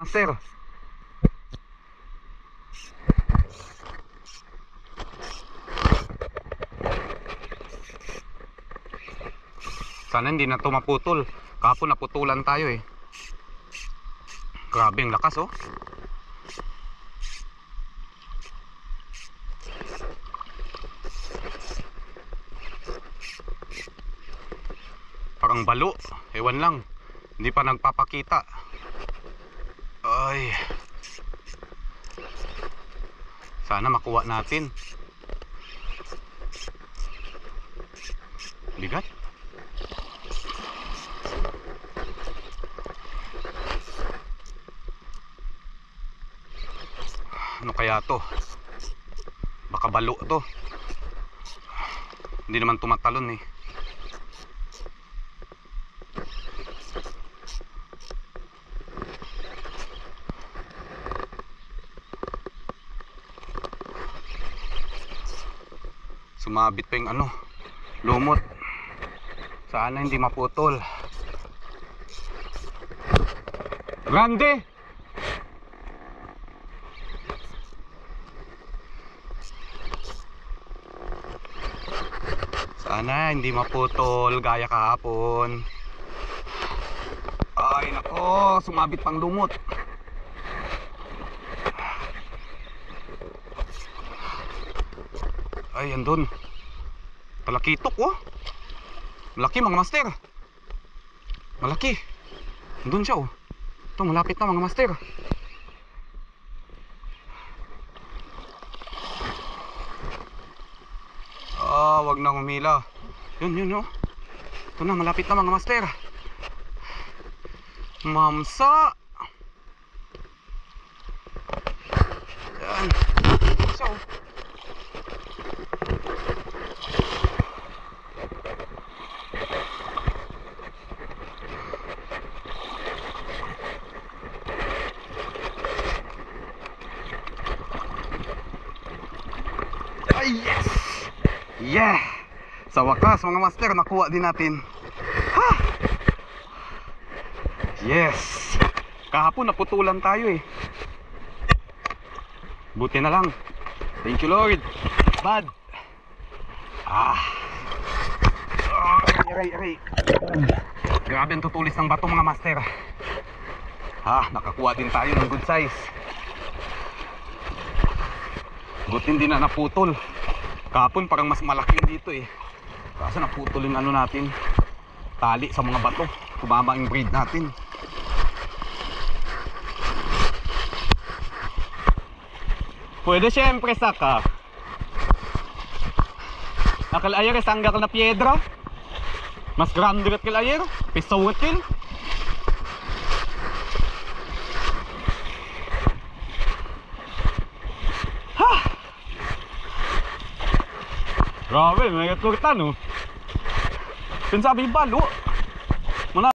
Master. Sana hindi na ito maputol. Kahapon naputulan tayo eh. Grabe ang lakas oh. Parang balo. Ewan lang. Hindi pa nagpapakita. Ay. Sana makuha natin. Bigat. Ano kaya to? Baka balo to. Hindi naman tumatalon eh. Sumabit pa yung ano, lumot. Sana hindi maputol. Grande! Sana hindi maputol gaya kahapon. Ay nako, sumabit pang lumot. Ay andun. Talakitok oh. Malaki mga master. Malaki. Andun siya oh. Ito malapit na mga master. Wag na humila. Yun oh. Ito na malapit na mga master. Mamsa. Yan. So ay yes. Yeah. Sa wakas mga master, nakuha din natin. Ha! Yes. Kahapon naputulan tayo eh. Buti na lang. Thank you Lord. Bad. Aray. Grabe ang tutulis ng bato mga master. Nakakuha din tayo ng good size. Buti hindi na naputol. Kahapon parang mas malaki yun dito eh. Kaso naputol yung ano natin, tali sa mga bato. Kumama yung braid natin. Pwede syempre saka. Akal ayer sanggar na piedra. Mas grande kat kil ayer. Pisawat kin. Grabe, may katurtan oh. Pinsabi balo.